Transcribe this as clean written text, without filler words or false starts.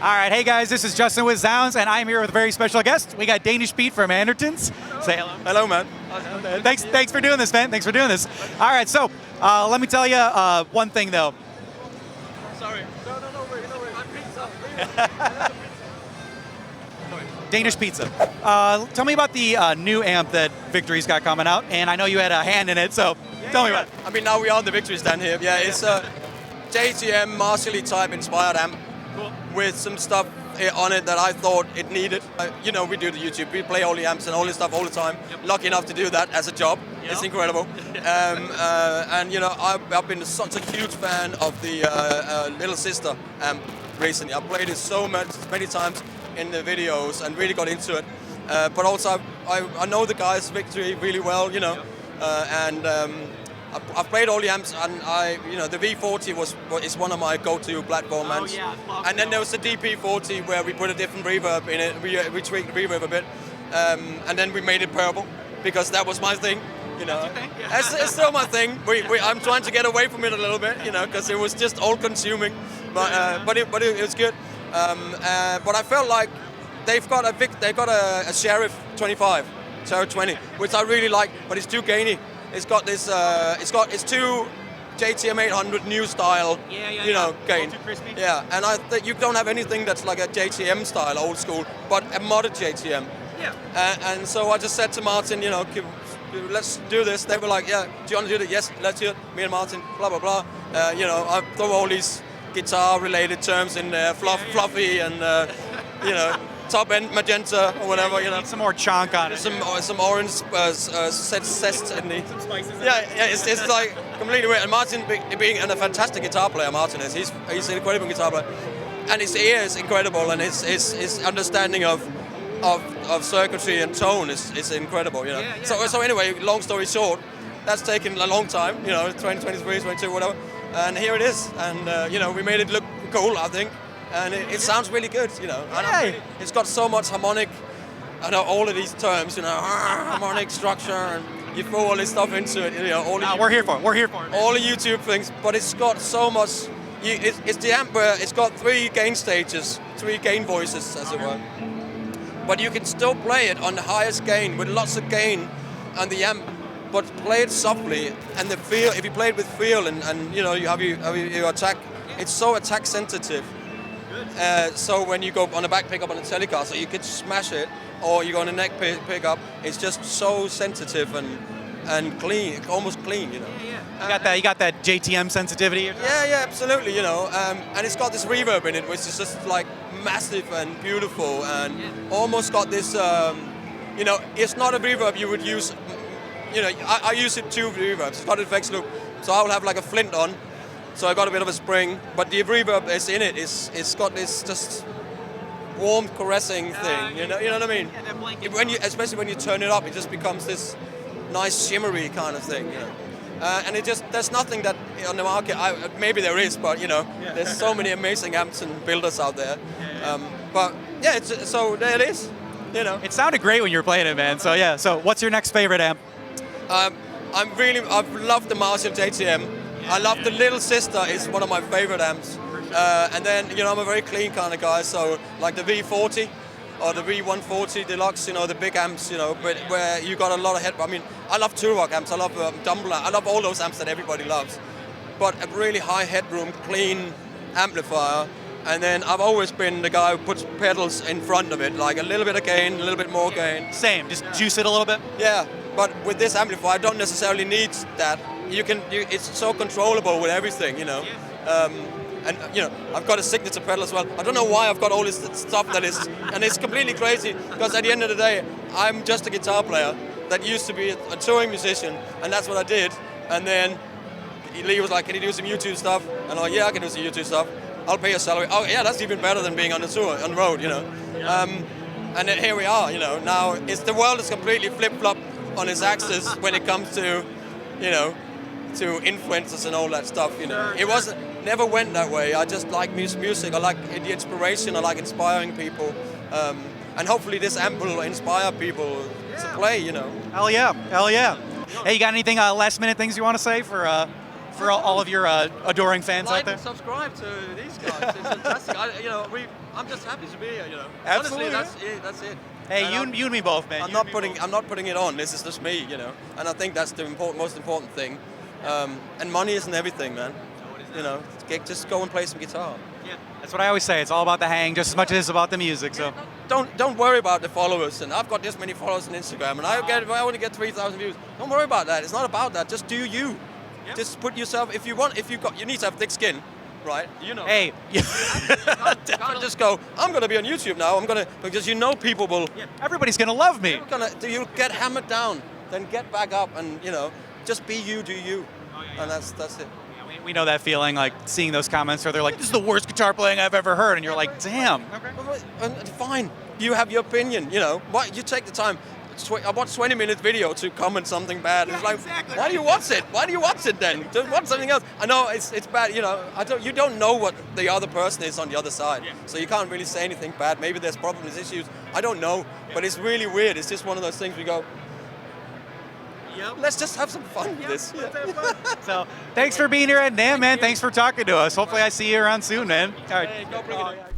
All right, hey guys, this is Justin with zZounds, and I'm here with a very special guest. We got Danish Pete from Andertons. Say hello. Hello, man. Thanks for doing this, man. Thanks for doing this. All right, so let me tell you one thing though. Sorry. No, Danish pizza. Tell me about the new amp that Victory's got coming out, and I know you had a hand in it, so tell me about it. I mean, now we are on the Victory stand here. Yeah, it's a JTM Marshall type inspired amp with some stuff on it that I thought it needed. You know, we do the YouTube, we play all the amps and all this stuff all the time. Lucky enough to do that as a job. It's incredible. And you know, I've been such a huge fan of the Little Sister amp recently. I've played it many times in the videos and really got into it. But also, I know the guys Victory really well, you know, and I've played all the amps, and you know, the V40 is one of my go-to platform amps. Yeah, and then there was the DP40 where we put a different reverb in it. We tweaked the reverb a bit, and then we made it purple because that was my thing. You know, it's still my thing. I'm trying to get away from it a little bit, you know, because it was just all-consuming. But it was good. But I felt like they've got a Sheriff 25, Sheriff 20, which I really like, but it's too gainy. It's got this. It's too JTM 800 new style. You know, gain. Too crispy. Yeah, and you don't have anything that's like a JTM style, old school, but a modded JTM. Yeah. And so I just said to Martin, you know, let's do this. They were like, yeah, do you want to do it? Yes, let's do it. Me and Martin, blah blah blah. You know, I throw all these guitar-related terms in there, fluffy, and you know, top end magenta or whatever. You know, need some more chonk on it. Some orange zest in the. Some spices. Yeah, it's like completely weird. And Martin, being a fantastic guitar player, Martin is. He's an incredible guitar player, and his ear is incredible, and his understanding of circuitry and tone is incredible. You know. So anyway, long story short, that's taken a long time. You know, 2023, 22, whatever. And here it is, and you know, we made it look cool, I think, and it sounds really good, you know. It's got so much harmonic, I know all of these terms, you know, harmonic structure, and you throw all this stuff into it, you know. We're here for it. All the YouTube things, but it's got so much. It's the amp where it's got 3 gain stages, 3 gain voices, as it were. But you can still play it on the highest gain with lots of gain on the amp. But play it softly, and the feel. If you play it with feel, and you know, you attack, it's so attack sensitive. So when you go on a back pickup on a Telecaster, you could smash it, or you go on a neck pickup. It's just so sensitive and clean, almost clean, you know. You got that JTM sensitivity. Yeah, absolutely, you know. And it's got this reverb in it, which is just like massive and beautiful, and almost got this. You know, it's not a reverb you would use. You know, I use it 2 reverbs. It's got an effects loop, so I will have like a flint on, so I got a bit of a spring. But the reverb is in it. It's got this just warm, caressing thing. You know what I mean? Especially when you turn it up, it just becomes this nice shimmery kind of thing. You know, and there's nothing that on the market. Maybe there is, but you know, there's so many amazing amps and builders out there. But yeah, so there it is. You know, it sounded great when you were playing it, man. So yeah. So what's your next favorite amp? I've loved the Marshall JTM. I love the Little Sister. Is one of my favorite amps. And then, you know, I'm a very clean kind of guy, so like the V40 or the V140 Deluxe, you know, the big amps, you know, but where you got a lot of head. I mean, I love two-rock amps. I love Dumbler. I love all those amps that everybody loves. But a really high headroom, clean amplifier. And then I've always been the guy who puts pedals in front of it, like a little bit of gain, a little bit more gain. Same, just juice it a little bit. Yeah. But with this amplifier, I don't necessarily need that. It's so controllable with everything, you know. And you know, I've got a signature pedal as well. I don't know why I've got all this stuff and it's completely crazy. Because at the end of the day, I'm just a guitar player that used to be a touring musician, and that's what I did. And then Lee was like, "Can you do some YouTube stuff?" And I'm like, "Yeah, I can do some YouTube stuff. I'll pay your salary." Oh yeah, that's even better than being on the tour, on the road, you know. And then here we are, you know. Now the world is completely flip-flopped on its axis when it comes to, you know, to influencers and all that stuff, you know. It never went that way. I just like music. I like the inspiration. I like inspiring people, and hopefully this amp will inspire people to play, you know. Hell yeah. Hey, you got anything last minute things you want to say for for all of your adoring fans out Like there? and subscribe to these guys. It's fantastic. I'm just happy to be here. Absolutely. Honestly, that's it. Hey, And you and me both, man. I'm not putting it on. This is just me, And I think that's the most important thing. And money isn't everything, man. Just go and play some guitar. Yeah. That's what I always say. It's all about the hang, just as much as it's about the music. So Don't worry about the followers. And I've got this many followers on Instagram, and I only get 3,000 views. Don't worry about that. It's not about that. Just do you. Yeah. Just put yourself. You need to have thick skin, right? Hey, You can't just go. I'm going to be on YouTube now. Because people will. everybody's gonna love me. You'll get hammered down, then get back up, and just be you, do you, and that's it. We know that feeling, like seeing those comments where they're like, "This is the worst guitar playing I've ever heard," and you're like, "Damn." And fine, you have your opinion. Why you take the time? I watched 20-minute video to comment something bad. It's like, exactly. why do you watch it? Why do you watch it then? Just watch something else. I know it's bad. You don't know what the other person is on the other side, so you can't really say anything bad. Maybe there's problems, issues. I don't know, but it's really weird. It's just one of those things we go. Let's just have some fun with this. So, thanks for being here at NAMM, man. Thanks for talking to us. Hopefully, I see you around soon, man. All right. Hey, go bring it in.